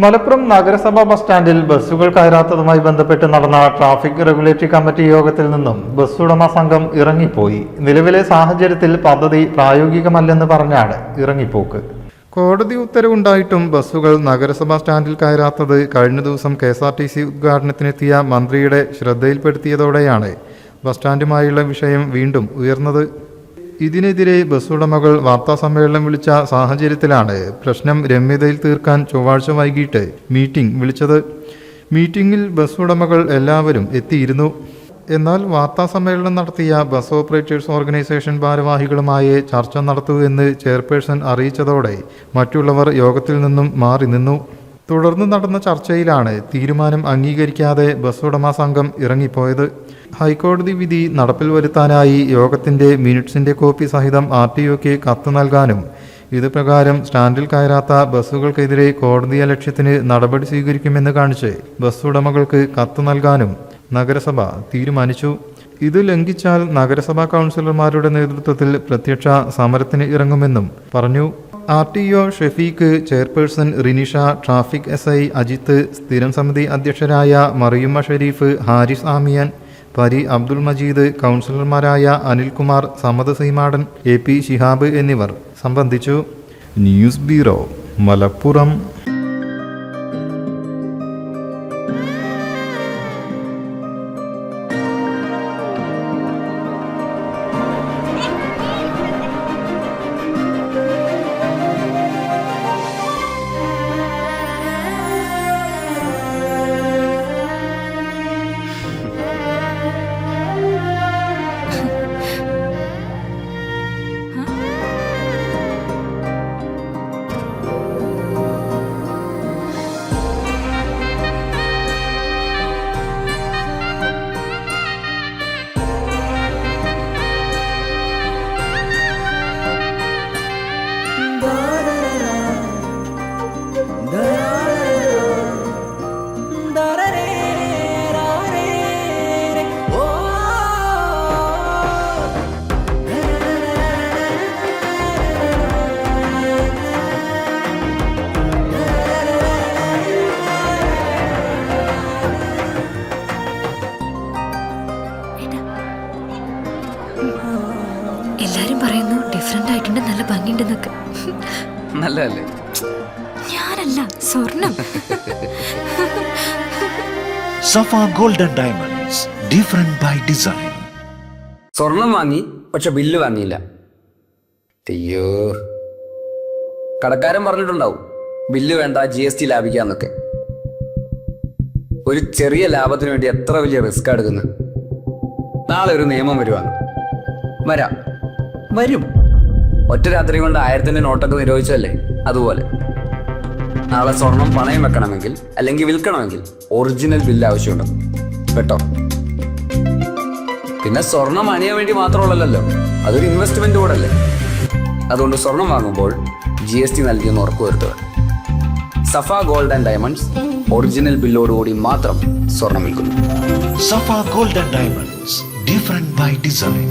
മലപ്പുറം നഗരസഭാ ബസ് സ്റ്റാൻഡിൽ ബസ്സുകൾ കയറാത്തതുമായി ബന്ധപ്പെട്ട് നടന്ന ട്രാഫിക് റെഗുലേറ്ററി കമ്മിറ്റി യോഗത്തിൽ നിന്നും ബസ് ഉടമ സംഘം ഇറങ്ങിപ്പോയി. നിലവിലെ സാഹചര്യത്തിൽ പദ്ധതി പ്രായോഗികമല്ലെന്ന് പറഞ്ഞാണ് ഇറങ്ങിപ്പോക്ക്. കോടതി ഉത്തരവുണ്ടായിട്ടും ബസ്സുകൾ നഗരസഭാ സ്റ്റാൻഡിൽ കയറാത്തത് കഴിഞ്ഞ ദിവസം KSRTC ഉദ്ഘാടനത്തിനെത്തിയ മന്ത്രിയുടെ ശ്രദ്ധയിൽപ്പെടുത്തിയതോടെയാണ് ബസ് സ്റ്റാൻഡുമായുള്ള വിഷയം വീണ്ടും ഉയർന്നത്. ഇതിനെതിരെ ബസ് ഉടമകൾ വാർത്താസമ്മേളനം വിളിച്ച സാഹചര്യത്തിലാണ് പ്രശ്നം രമ്യതയിൽ തീർക്കാൻ ചൊവ്വാഴ്ച വൈകിട്ട് മീറ്റിംഗ് വിളിച്ചത്. മീറ്റിംഗിൽ ബസ് ഉടമകൾ എല്ലാവരും എത്തിയിരുന്നു. എന്നാൽ വാർത്താസമ്മേളനം നടത്തിയ ബസ് ഓപ്പറേറ്റേഴ്സ് ഓർഗനൈസേഷൻ ഭാരവാഹികളുമായി ചർച്ച നടത്തൂ എന്ന് ചെയർപേഴ്സൺ അറിയിച്ചതോടെ മറ്റുള്ളവർ യോഗത്തിൽ നിന്നും മാറി നിന്നു. തുടർന്ന് നടന്ന ചർച്ചയിലാണ് തീരുമാനം അംഗീകരിക്കാതെ ബസ് ഉടമ സംഘം ഇറങ്ങിപ്പോയത്. ഹൈക്കോടതി വിധി നടപ്പിൽ വരുത്താനായി യോഗത്തിന്റെ മിനിറ്റ്സിന്റെ കോപ്പി സഹിതം RTOക്ക് കത്ത് നൽകാനും ഇത് പ്രകാരം സ്റ്റാൻഡിൽ കയറാത്ത ബസ്സുകൾക്കെതിരെ കോടതിയലക്ഷ്യത്തിന് നടപടി സ്വീകരിക്കുമെന്ന് കാണിച്ച് ബസ് ഉടമകൾക്ക് കത്ത് നൽകാനും നഗരസഭ തീരുമാനിച്ചു. ഇത് ലംഘിച്ചാൽ നഗരസഭാ കൗൺസിലർമാരുടെ നേതൃത്വത്തിൽ പ്രത്യക്ഷ സമരത്തിന് ഇറങ്ങുമെന്നും പറഞ്ഞു. RTO Shafeeq, chairperson Rinisha, traffic SI Ajith, സ്ഥിരം സമിതി അധ്യക്ഷരായ മറിയുമ്മ ഷെരീഫ്, ഹാരിസ് ആമിയാൻ, പരി അബ്ദുൾ മജീദ്, കൗൺസിലർമാരായ അനിൽകുമാർ, സമദ് സീമാടൻ, AP ശിഹാബ് എന്നിവർ സംബന്ധിച്ചു. News bureau, Malappuram. എല്ലാരും പറയുന്നു ഡിഫറെന്റ് ആയിട്ടുണ്ട്, നല്ല ഭംഗിയുണ്ടെന്നൊക്കെ. നല്ലതല്ലേ? ഞാനല്ല, സ്വർണം. Safa golden diamonds, different by design. സ്വർണം വാങ്ങി, പക്ഷെ ബില്ല് വാങ്ങിയില്ല. അയ്യോ, കടക്കാരൻ പറഞ്ഞിട്ടുണ്ടാവും ബില്ല് വേണ്ട, GST ലാഭിക്കാന്നൊക്കെ. ഒരു ചെറിയ ലാഭത്തിന് വേണ്ടി എത്ര വലിയ റിസ്ക് എടുക്കുന്നത്. നാളെ ഒരു നിയമം വരുവാണ്. വരും. ഒറ്റ രാത്രി കൊണ്ട് 1000ന്റെ നോട്ടൊക്കെ നിരോധിച്ചല്ലേ, അതുപോലെ നാളെ സ്വർണം പണയം വെക്കണമെങ്കിൽ അല്ലെങ്കിൽ വിൽക്കണമെങ്കിൽ ഒറിജിനൽ ബില്ല് ആവശ്യമുണ്ട് കേട്ടോ. പിന്നെ സ്വർണം അണിയാൻ വേണ്ടി മാത്രമുള്ളല്ലോ, അതൊരു ഇൻവെസ്റ്റ്മെന്റ് കൂടെ അല്ലേ. അതുകൊണ്ട് സ്വർണം വാങ്ങുമ്പോൾ GST നൽകിയെന്ന് ഉറപ്പുവരുത്തുക. Safa gold and diamonds original ബില്ലോടുകൂടി മാത്രം സ്വർണം വിൽക്കുന്നു. Safa golden diamonds, different by design.